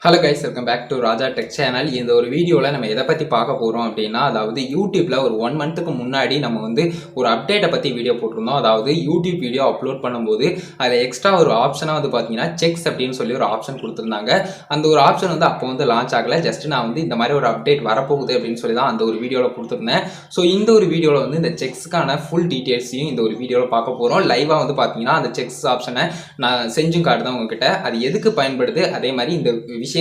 Hello guys, welcome back to Raja Tech channel. இந்த ஒரு வீடியோவில் நம்ம எதை பற்றி பார்க்க போகிறோம் அப்படின்னா, அதாவது யூடியூப்பில் ஒரு 1 மந்த்துக்கு முன்னாடி நம்ம ஒரு அப்டேட்டை பற்றி வீடியோ போட்டிருந்தோம். அதாவது யூடியூப் வீடியோ அப்லோட் பண்ணும்போது அதில் எக்ஸ்ட்ரா ஒரு ஆப்ஷனாக பார்த்தீங்கன்னா செக்ஸ் அப்படின்னு சொல்லி ஒரு ஆப்ஷன் கொடுத்துருந்தாங்க. அந்த ஒரு ஆப்ஷன் அப்போ லான்ச் ஆகலை. ஜஸ்ட் நான் இந்த மாதிரி ஒரு அப்டேட் வரப்போகுது அப்படின்னு சொல்லி தான் அந்த ஒரு வீடியோவில் கொடுத்துருந்தேன். ஸோ இந்த ஒரு வீடியோவில் இந்த செக்ஸ்க்கான ஃபுல் டீட்டெயில்ஸையும் இந்த ஒரு வீடியோவில் பார்க்க போகிறோம். லைவாக பார்த்தீங்கன்னா அந்த செக்ஸ் ஆப்ஷனை நான் செஞ்சும் காட்டுதான் உங்ககிட்ட. அது எதுக்கு பயன்படுது, அதே மாதிரி இந்த விஷயங்கள்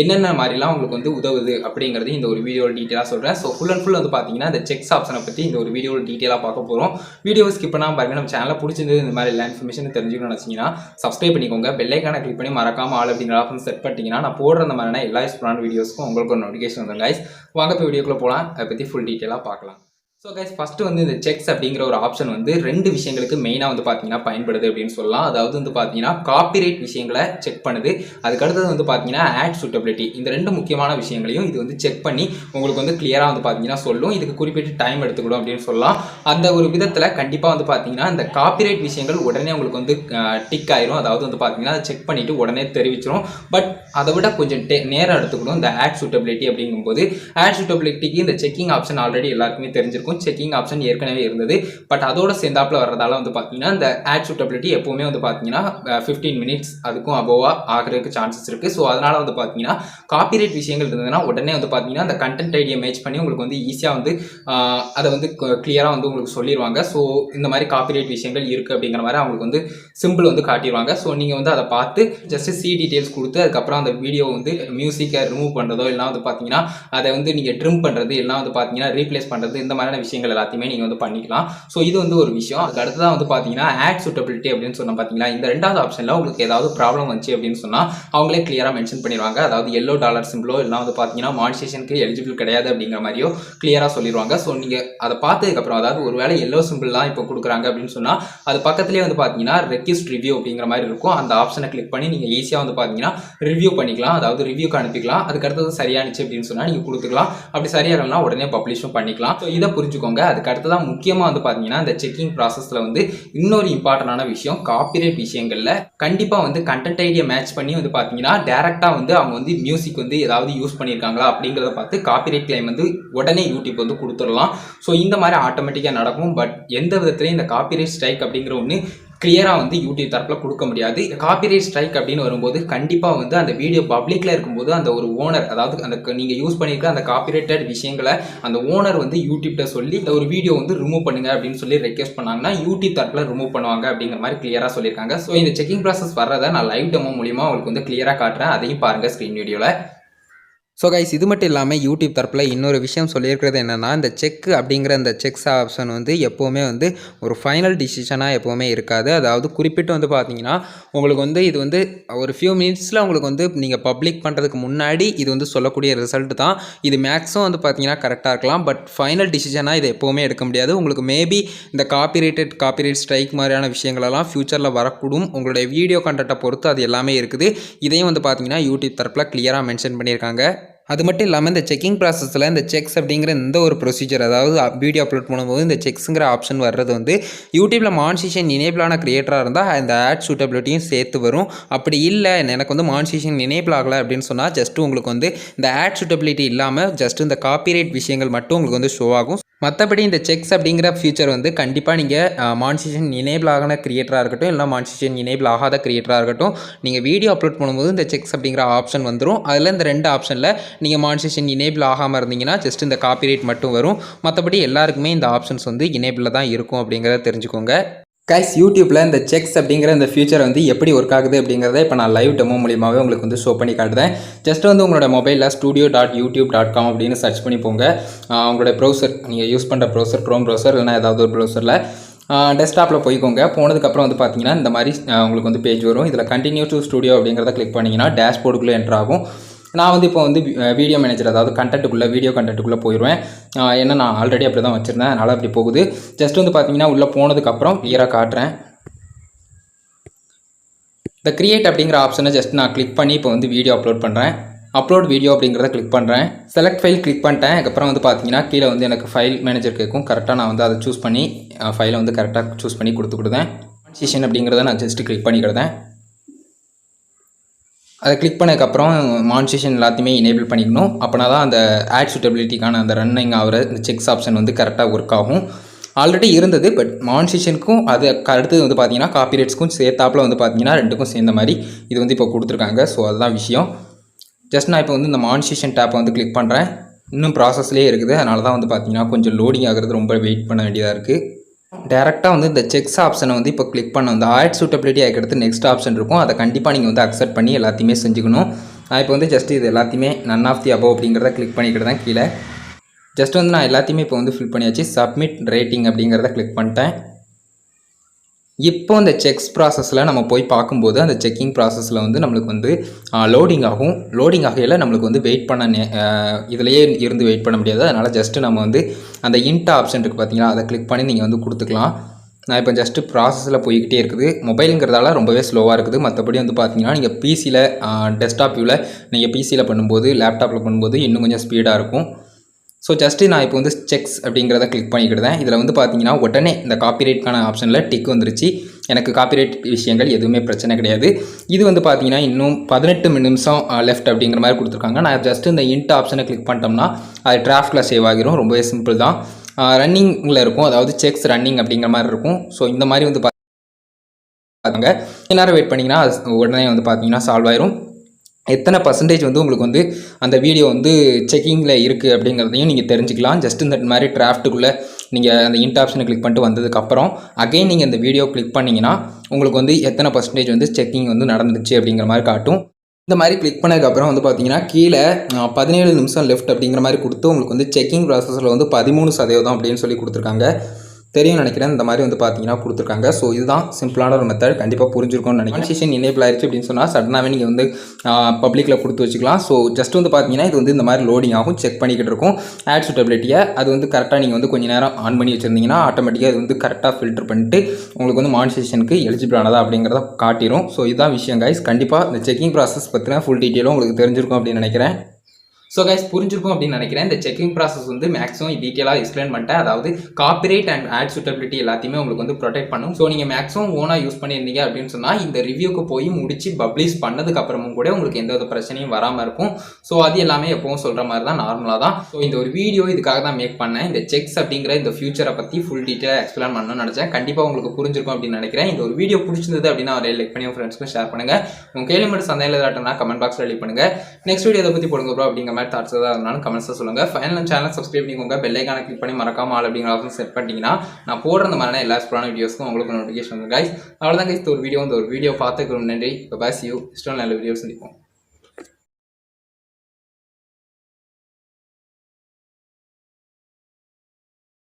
என்னென்ன மாதிரிலாம் உங்களுக்கு உதவுது அப்படிங்கிறது இந்த ஒரு வீடியோவில் டீட்டெயிலாக சொல்கிறேன். ஸோ ஃபுல் அண்ட் ஃபுல் பார்த்தீங்கன்னா இந்த செக்ஸ் ஆப்ஷனை பற்றி இந்த ஒரு வீடியோவில் டீட்டெயிலாக பார்க்க போகிறோம். வீடியோவை ஸ்கிப் பண்ணாமல் பாருங்கள். நம்ம சேனலில் பிடிச்சிருந்தது இந்த மாதிரி எல்லா இன்ஃபர்மேஷன் தெரிஞ்சுக்கணும்னு நினச்சிங்கன்னா சப்ஸ்கிரைப் பண்ணிக்கோங்க. பெல் ஐக்கானை கிளிக் பண்ணி மறக்காமல் ஆல் அப்படிங்கிற ஆப்ஷன் செட் பண்ணிட்டீங்கன்னா நான் போடுற அந்த மாதிரியான எல்லா யூஸ்ஃபுல்லான வீடியோஸ்க்கும் உங்களுக்கு ஒரு நோட்டிஃபிகேஷன் வந்துடும். கைஸ் வாங்க இப்போ வீடியோக்குள்ளே போகலாம். அதை பற்றி ஃபுல் டீட்டெயிலாக பார்க்கலாம். ஸோ கைஸ், ஃபஸ்ட்டு இந்த செக்ஸ் அப்படிங்கிற ஒரு ஆப்ஷன் 2 விஷயங்களுக்கு மெயினாக பார்த்தீங்கன்னா பயன்படுது அப்படின்னு சொல்லலாம். அதாவது பார்த்தீங்கன்னா காப்பிரைட் விஷயங்களை செக் பண்ணுது. அதுக்கடுத்தது பார்த்தீங்கன்னா ஆட் சூட்டபிலிட்டி. இந்த 2 முக்கியமான விஷயங்களையும் இது செக் பண்ணி உங்களுக்கு கிளியராக பார்த்தீங்கன்னா சொல்லும். இதுக்கு குறிப்பிட்ட டைம் எடுத்துக்கிடும் அப்படின்னு சொல்லலாம். அந்த ஒரு விதத்தில் கண்டிப்பாக பார்த்தீங்கன்னா இந்த காப்பிரைட் விஷயங்கள் உடனே உங்களுக்கு டிக் ஆயிரும். அதாவது பார்த்தீங்கன்னா அதை செக் பண்ணிவிட்டு உடனே தெரிவிச்சிடும். பட் அதை விட கொஞ்சம் நேரம் எடுத்துக்கணும் இந்த ஆட் சூட்டபிலிட்டி அப்படிங்கும்போது. ஆட் சூட்டபிலிட்டிக்கு இந்த செக்கிங் ஆப்ஷன் ஆல்ரெடி எல்லாருக்குமே தெரிஞ்சிருக்கும். செக்கிங் ஆப்ஷன் ஏற்கனவே இருந்தது. பட் அதோட சேர்ந்தாப்புல வர்றதால பார்த்தீங்கன்னா இந்த ஆட் சூட்டபிலிட்டி எப்பவுமே பார்த்தீங்கன்னா 15 மினிட்ஸ் அதுக்கும் அபோவா ஆகிறதுக்கு சான்சஸ் இருக்கு. ஸோ அதனால பார்த்தீங்கன்னா காப்பிரைட் விஷயங்கள் இருந்ததுன்னா உடனே பார்த்தீங்கன்னா அந்த கண்டென்ட் ஐடியை மேட்ச் பண்ணி உங்களுக்கு ஈஸியாக அதை கிளியராக உங்களுக்கு சொல்லிடுவாங்க. ஸோ இந்த மாதிரி காப்பிரைட் விஷயங்கள் இருக்கு அப்படிங்கிற மாதிரி அவங்களுக்கு சிம்பிள் காட்டிடுவாங்க. ஸோ நீங்கள் அதை பார்த்து ஜஸ்ட் சி டீடைல்ஸ் கொடுத்து அதுக்கப்புறம் அந்த வீடியோ மியூசிக்கை ரிமூவ் பண்ணுறதோ இல்லைனா பார்த்தீங்கன்னா அதை நீங்கள் ட்ரிம் பண்ணுறது இல்லைனா பார்த்தீங்கன்னா ரீப்ளேஸ் பண்ணுறது இந்த மாதிரியான விஷயங்கள் எல்லாத்தையுமே நீங்கள் பண்ணிக்கலாம். ஸோ இது ஒரு விஷயம். அதுக்கு அடுத்ததான் பார்த்தீங்கன்னா ஆட் சூட்டபிலிட்டி அப்படின்னு சொன்னால் பார்த்தீங்கன்னா இந்த 2வது ஆப்ஷனில் உங்களுக்கு ஏதாவது ப்ராப்ளம் வந்துச்சு அப்படின்னு சொன்னால் அவங்களே கிளியராக மென்ஷன் பண்ணிடுவாங்க. அதாவது எல்லோ டாலர் சிம்பிளோ இல்லைனா பார்த்தீங்கன்னா மானிட்டேஷனுக்கு எலிஜிபிள் கிடையாது அப்படிங்கிற மாதிரியோ கிளியராக சொல்லிடுவாங்க. ஸோ நீங்கள் அதை பார்த்ததுக்கப்புறம் அதாவது ஒருவேளை எல்லோ சிம்பிள்லாம் இப்போ கொடுக்குறாங்க அப்படின்னு சொன்னால் அது பக்கத்துலேயே பார்த்தீங்கன்னா ரெக்வெஸ்ட் ரிவ்யூ அப்படிங்கிற மாதிரி இருக்கும். அந்த ஆப்ஷனை கிளிக் பண்ணி நீங்கள் ஈஸியாக பார்த்தீங்கன்னா ரிவ்யூ பண்ணிக்கலாம். அதாவது ரிவ்யூக்கு அனுப்பிக்கலாம். அதுக்கு அடுத்தது சரியானுச்சு அப்படின்னு சொன்னால் நீங்கள் கொடுத்துக்கலாம். அப்படி சரியாகலாம் உடனே பப்ளிஷும் பண்ணிக்கலாம். ஸோ இதை புரிஞ்சுக்கோங்க. அதுக்கு அடுத்ததான் முக்கியமாக பார்த்தீங்கன்னா இந்த செக்கிங் ப்ராசஸில் இன்னொரு இம்பார்ட்டன்டான விஷயம் காப்பிரைட் விஷயங்களில் கண்டிப்பாக கண்டென்ட் ஐடியை மேட்ச் பண்ணி பார்த்தீங்கன்னா டேரெக்டாக அவங்க மியூசிக் ஏதாவது யூஸ் பண்ணியிருக்காங்களா அப்படிங்கிறத பார்த்து காப்பிரைட் கிளைம் உடனே யூடியூப் கொடுத்துடலாம். ஸோ இந்த மாதிரி ஆட்டோமேட்டிக்காக நடக்கும். பட் எந்த விதத்துலையும் இந்த காப்பிரைட் ஸ்ட்ரைக் அப்படிங்கிற ஒன்று கிளியராக யூடியூப் தரப்பில் கொடுக்க முடியாது. காப்பிரைட் ஸ்ட்ரைக் அப்படின்னு வரும்போது கண்டிப்பாக அந்த வீடியோ பப்ளிக்கில் இருக்கும்போது அந்த ஒரு ஓனர், அதாவது அந்த நீங்கள் யூஸ் பண்ணியிருக்க அந்த காப்பிரைட்டட் விஷயங்களை அந்த ஓனர் யூடியூப்ட சொல்லி இந்த ஒரு வீடியோ ரிமூவ் பண்ணுங்க அப்படின்னு சொல்லி ரெக்வெஸ்ட் பண்ணாங்கன்னா யூடியூப் தரப்பில் ரிமூவ் பண்ணுவாங்க அப்படிங்கிற மாதிரி கிளியராக சொல்லியிருக்காங்க. ஸோ இந்த செக்கிங் ப்ராசஸ் வர்றதை நான் லைவ் டெமோ மூலியமாக உங்களுக்கு கிளியராக காட்டுறேன். அதையும் பாருங்கள் ஸ்க்ரீன் வீடியோவில். ஸோ கைஸ், இது மட்டும் இல்லாமல் யூடியூப் தரப்பில் இன்னொரு விஷயம் சொல்லியிருக்கிறது என்னென்னா இந்த செக் அப்படிங்கிற இந்த செக்ஸ் ஆப்ஷன் எப்போவுமே ஒரு ஃபைனல் டிசிஷனாக எப்போவுமே இருக்காது. அதாவது குறிப்பிட்டு பார்த்தீங்கன்னா உங்களுக்கு இது ஒரு ஃபியூ மினிட்ஸில் உங்களுக்கு நீங்கள் பப்ளிக் பண்ணுறதுக்கு முன்னாடி இது சொல்லக்கூடிய ரிசல்ட் தான். இது மேக்ஸும் பார்த்தீங்கன்னா கரெக்டாக இருக்கலாம். பட் ஃபைனல் டிசிஷனாக இது எப்போவுமே எடுக்க முடியாது. உங்களுக்கு மேபி இந்த காப்பிரைட் ஸ்ட்ரைக் மாதிரியான விஷயங்களெல்லாம் ஃப்யூச்சரில் வரக்கூடும். உங்களுடைய வீடியோ கண்டென்ட்டை பொறுத்து அது எல்லாமே இருக்குது. இதையும் பார்த்தீங்கன்னா யூடியூப் தரப்பில் கிளியராக மென்ஷன் பண்ணியிருக்காங்க. அது மட்டும் இல்லாமல் இந்த செக்கிங் ப்ராசஸில் இந்த செக்ஸ் அப்படிங்கிற இந்த ஒரு ப்ரொசீஜர், அதாவது வீடியோ அப்லோட் பண்ணும்போது இந்த செக்ஸுங்கிற ஆப்ஷன் வர்றது யூடியூப்பில் மானிட்டேஷன் எனேபிளான கிரியேட்டராக இருந்தால் இந்த ஆட் சூட்டபிலிட்டியும் சேர்த்து வரும். அப்படி இல்லை எனக்கு மானிட்டேஷன் எனேபிள் ஆகலை அப்படின்னு சொன்னால் ஜஸ்ட் உங்களுக்கு இந்த ஆட் சூட்டபிலிட்டி இல்லாமல் ஜஸ்ட் இந்த காப்பிரைட் விஷயங்கள் மட்டும் உங்களுக்கு ஷோ ஆகும். மற்றபடி இந்த செக்ஸ் அப்படிங்கிற ஃபியூச்சர் கண்டிப்பாக நீங்கள் மானிட்டேஷன் எனேபிள் ஆகின கிரியேட்டராக இருக்கட்டும் இல்லை மானிட்டேஷன் எனேபிள் ஆகாத கிரியேட்டராக இருக்கட்டும், நீங்கள் வீடியோ அப்லோட் பண்ணும்போது இந்த செக்ஸ் அப்படிங்கிற ஆப்ஷன் வந்துடும். அதில் இந்த 2 ஆப்ஷனில் நீங்கள் மானிட்டேஷன் எனேபிள் ஆகாமல் இருந்தீங்கன்னா ஜஸ்ட் இந்த காப்பிரைட் மட்டும் வரும். மற்றபடி எல்லாருக்குமே இந்த ஆப்ஷன்ஸ் எனேபிளில் தான் இருக்கும் அப்படிங்கிறத தெரிஞ்சுக்கோங்க. கைஸ், யூடியூப்பில் இந்த செக்ஸ் அப்படிங்கிற இந்த ஃபியூச்சர் எப்படி ஒர்க் ஆகுது அப்படிங்கிறத இப்போ நான் லைவ் டெமோ மூலியமாகவே உங்களுக்கு ஷோ பண்ணி காட்டுறேன். ஜஸ்ட் உங்களோட மொபைலில் studio.youtube.com அப்படின்னு சர்ச் பண்ணி போங்க. உங்களோட ப்ரௌசர் நீங்கள் யூஸ் பண்ணுற ப்ரௌசர் க்ரோம் ப்ரௌசர் இல்லைனா ஏதாவது ஒரு ப்ரௌசரில் டெஸ்க்டாப்பில் போய்க்கோங்க. போனதுக்கப்புறம் பார்த்தீங்கன்னா இந்த மாதிரி உங்களுக்கு பேஜ் வரும். இதில் கண்டினியூ டு ஸ்டுடியோ அப்படிங்கிறத கிளிக் பண்ணிங்கன்னா டேஷ்போர்டுக்குள்ளே என்ட்ரு ஆகும். நான் இப்போ வீடியோ மேனேஜர், அதாவது வீடியோ கண்டென்ட்டுக்குள்ளே போயிடுவேன். ஏன்னா நான் ஆல்ரெடி அப்படி தான் வச்சுருந்தேன், அதனால் அப்படி போகுது. ஜஸ்ட் பார்த்தீங்கன்னா உள்ளே போனதுக்கப்புறம் கிளியராக காட்டுறேன். இந்த கிரியேட் அப்படிங்கிற ஆப்ஷனை ஜஸ்ட் நான் கிளிக் பண்ணி இப்போ வீடியோ அப்லோட் பண்ணுறேன். அப்லோட் வீடியோ அப்படிங்கிறத கிளிக் பண்ணுறேன். செலக்ட் ஃபைல் கிளிக் பண்ணிட்டேன். அதுக்கப்புறம் பார்த்தீங்கன்னா கீழே எனக்கு ஃபைல் மேனேஜர் கேட்கும். கரெக்டாக நான் அதை சூஸ் பண்ணி ஃபைலை கரெக்டாக சூஸ் பண்ணி கொடுத்துக்கிடுதேன். மானிட்டேஷன் அப்படிங்கிறத நான் ஜஸ்ட்டு கிளிக் பண்ணிக்கிடுதேன். அதை கிளிக் பண்ணதுக்கப்புறம் மானிட்டரைசேஷன் எல்லாத்தையுமே எனேபிள் பண்ணிக்கணும். அப்போனா தான் அந்த ஆட் சூட்டபிலிட்டிக்கான அந்த ரன்னிங் ஆகிற இந்த செக்ஸ் ஆப்ஷன் வந்து கரெக்டாக ஒர்க் ஆகும். ஆல்ரெடி இருந்தது, பட் மானிட்டரைசேஷனுக்கும் அது அடுத்தது வந்து பார்த்தீங்கன்னா காப்பிரைட்ஸ்க்கும் சேர்த்தாப்பில் வந்து பார்த்தீங்கன்னா ரெண்டுக்கும் சேர்ந்த மாதிரி இது வந்து இப்போ கொடுத்துருக்காங்க. ஸோ அதுதான் விஷயம். ஜஸ்ட் நான் இப்போ வந்து இந்த மானிட்டரைசேஷன் டேப்பை வந்து கிளிக் பண்ணுறேன். இன்னும் ப்ராசஸ்லேயே இருக்குது. அதனால தான் வந்து பார்த்தீங்கன்னா கொஞ்சம் லோடிங் ஆகிறது ரொம்ப வெயிட் பண்ண வேண்டியதாக இருக்குது. டேரெக்டாக வந்து இந்த செக்ஸ் ஆப்ஷனை வந்து இப்போ கிளிக் பண்ண வந்து ஆட் சூட்டபிலிட்டி ஆகிடுத்து நெக்ஸ்ட் ஆப்ஷன் இருக்கும். அதை கண்டிப்பாக நீங்கள் வந்து அக்செப்ட் பண்ணி எல்லாத்தையுமே செஞ்சுக்கணும். நான் இப்போ வந்து ஜஸ்ட் இது எல்லாத்தையுமே நன் ஆஃப் தி அபவ் அப்படிங்கிறத கிளிக் பண்ணிக்கிட்டு தான் கீழே ஜஸ்ட் வந்து நான் எல்லாத்தையுமே இப்போ வந்து ஃபில் பண்ணியாச்சு. சப்மிட் ரேட்டிங் அப்படிங்கிறத கிளிக் பண்ணிட்டேன். இப்போ இந்த செக்ஸ் ப்ராசஸில் நம்ம போய் பார்க்கும்போது அந்த செக்கிங் ப்ராசஸில் வந்து நம்மளுக்கு வந்து லோடிங் ஆகும். லோடிங் ஆகையில் நம்மளுக்கு வந்து வெயிட் பண்ண இதிலையே இருந்து வெயிட் பண்ண முடியாது. அதனால் ஜஸ்ட்டு நம்ம வந்து அந்த இன்ட் ஆப்ஷன் இருக்குது பார்த்தீங்களா, அதை கிளிக் பண்ணி நீங்கள் வந்து கொடுத்துக்கலாம். நான் இப்போ ஜஸ்ட்டு ப்ராசஸில் போய்கிட்டே இருக்குது. மொபைலுங்கிறதால ரொம்பவே ஸ்லோவாக இருக்குது. மற்றபடி வந்து பார்த்தீங்கன்னா நீங்கள் பிசியில் டெஸ்க்டாப் வியூவில் நீங்கள் பிசியில் பண்ணும்போது லேப்டாப்பில் பண்ணும்போது இன்னும் கொஞ்சம் ஸ்பீடாக இருக்கும். ஸோ ஜஸ்ட்டு நான் இப்போ வந்து செக்ஸ் அப்படிங்கிறத கிளிக் பண்ணிக்கிடுதேன். இதில் வந்து பார்த்தீங்கன்னா உடனே இந்த காப்பிரைட்கான ஆப்ஷனில் டிக் வந்துருச்சு. எனக்கு காப்பிரைட் விஷயங்கள் எதுவுமே பிரச்சனை கிடையாது. இது வந்து பார்த்தீங்கன்னா இன்னும் 18 நிமிஷம் லெஃப்ட் அப்படிங்கிற மாதிரி கொடுத்துருக்காங்க. நான் ஜஸ்ட்டு இந்த இன்ட் ஆப்ஷனை கிளிக் பண்ணிட்டோம்னா அது டிராஃப்டில் சேவ் ஆகிரும். ரொம்பவே சிம்பிள் தான். ரன்னிங்கில் இருக்கும், அதாவது செக்ஸ் ரன்னிங் அப்படிங்கிற மாதிரி இருக்கும். ஸோ இந்த மாதிரி வந்து பார்த்தாங்க நேரம் வெயிட் பண்ணிங்கன்னா அது உடனே வந்து பார்த்தீங்கன்னா சால்வ் ஆயிரும். எத்தனை பர்சன்டேஜ் வந்து உங்களுக்கு வந்து அந்த வீடியோ வந்து செக்கிங்கில் இருக்குது அப்படிங்கிறதையும் நீங்கள் தெரிஞ்சுக்கலாம். ஜஸ்ட் இந்த மாதிரி டிராஃப்ட்டுக்குள்ளே நீங்கள் அந்த இன்ட் ஆப்ஷனை கிளிக் பண்ணிட்டு வந்ததுக்கப்புறம் அகைன் நீங்கள் இந்த வீடியோ கிளிக் பண்ணிங்கன்னா உங்களுக்கு வந்து எத்தனை பர்சன்டேஜ் வந்து செக்கிங் வந்து நடந்துச்சு அப்படிங்கிற மாதிரி காட்டும். இந்த மாதிரி கிளிக் பண்ணதுக்கப்புறம் வந்து பார்த்தீங்கன்னா கீழே 17 நிமிஷம் லெஃப்ட் அப்படிங்கிற மாதிரி கொடுத்து உங்களுக்கு வந்து செக்கிங் ப்ராசஸில் வந்து 13% அப்படின்னு சொல்லி கொடுத்துருக்காங்க. தெரியும் நினைக்கிறேன். இந்த மாதிரி வந்து பார்த்தீங்கன்னா கொடுத்துருக்காங்க. ஸோ இதுதான் சிம்பிளான ஒரு மெத்தட். கண்டிப்பாக புரிஞ்சிருக்கும்னு நினைக்கிறேன். மானிட்டரைசேஷன் எனேபிள் ஆயிடுச்சு அப்படின்னு சொன்னால் சடனாகவே நீங்கள் வந்து பப்ளிக்கில் கொடுத்து வச்சுக்கலாம். ஸோ ஜஸ்ட் வந்து பார்த்தீங்கன்னா இது வந்து இந்த மாதிரி லோடிங் ஆகும், செக் பண்ணிக்கிட்டு இருக்கும் ஆட் சூட்டபிலிட்டியை. அது வந்து கரெக்டாக நீங்கள் வந்து கொஞ்சம் நேரம் ஆன் பண்ணி வச்சுருந்தீங்கன்னா ஆட்டோமேட்டிக்காக இது வந்து கரெக்டாக ஃபில்டர் பண்ணிட்டு உங்களுக்கு வந்து மானிட்டரைசேஷனுக்கு எலிஜிபிள் ஆனதா அப்படிங்கிறத காட்டிடும். ஸோ இதுதான் விஷயம் கைஸ். கண்டிப்பாக இந்த செக்கிங் ப்ராசஸ் பற்றின ஃபுல் டீட்டெயிலும் உங்களுக்கு தெரிஞ்சிருக்கும் அப்படின்னு நினைக்கிறேன். ஸோ கைஸ் புரிஞ்சிருக்கும் அப்படின்னு நினைக்கிறேன். இந்த செக்கிங் ப்ராசஸ் வந்து மேக்ஸிமம் டீட்டெயிலாக எக்ஸ்பிளைன் பண்ணிட்டேன். அதாவது காப்பிரைட் அண்ட் ஆட் சூட்டபிலிட்டி எல்லாத்தையுமே உங்களுக்கு வந்து ப்ரொடெக்ட் பண்ணும். ஸோ நீங்கள் மேக்ஸிமம் ஓனாக யூஸ் பண்ணியிருந்தீங்க அப்படின்னு சொன்னால் இந்த ரிவ்யூக்கு போய் முடிச்சு பப்ளிஷ் பண்ணதுக்கு அப்புறமும் கூட உங்களுக்கு எந்த ஒரு பிரச்சனையும் வராமல் இருக்கும். ஸோ அது எல்லாமே எப்பவும் சொல்கிற மாதிரி தான், நார்மலாக தான். ஸோ இந்த ஒரு வீடியோ இதுக்காக தான் மேக் பண்ணேன். இந்த செக்ஸ் அப்படிங்கிற இந்த ஃபியூச்சரை பற்றி ஃபுல் டீட்டெயிலாக எக்ஸ்பிளைன் பண்ணணும்னு நினச்சேன். கண்டிப்பாக உங்களுக்கு புரிஞ்சிருக்கும் அப்படின்னு நினைக்கிறேன். இந்த ஒரு வீடியோ பிடிச்சிருந்தது அப்படின்னா அவரை லைக் பண்ணி உங்கள் ஃப்ரெண்ட்ஸ்க்கும் ஷேர் பண்ணுங்கள். உங்கள் கேள்வி மட்டும் சந்தையில் ஏதாட்டம்னா கமெண்ட் பாக்ஸில் ரெடி பண்ணுங்கள். நெக்ஸ்ட் வீடியோ இதை பற்றி போடுங்க ப்ரோ அப்படிங்கிற மாதிரி தாட்ஸ் தான் இருந்தாலும் கமெண்ட்ஸை சொல்லுங்கள். ஃபைனல் சேனல் சப்ஸ்கிரைப் பண்ணிக்கோங்க. பெல் ஐகானை கிளிக் பண்ணி மறக்காம ஆல் அப்படிங்கிற ஆப்ஷன் செட் பண்ணிட்டீங்கன்னா நான் போடுற அந்த மாதிரியான எல்லா ஸ்பெஷலான வீடியோஸ்க்கும் உங்களுக்கு நோட்டிஃபிகேஷன் வந்து கைஸ். அவ்வளோதான் கைஸ். ஒரு வீடியோ பார்த்துக்கிறோம். நன்றி. பாய். See you. நல்ல வீடியோ சந்திப்போம்.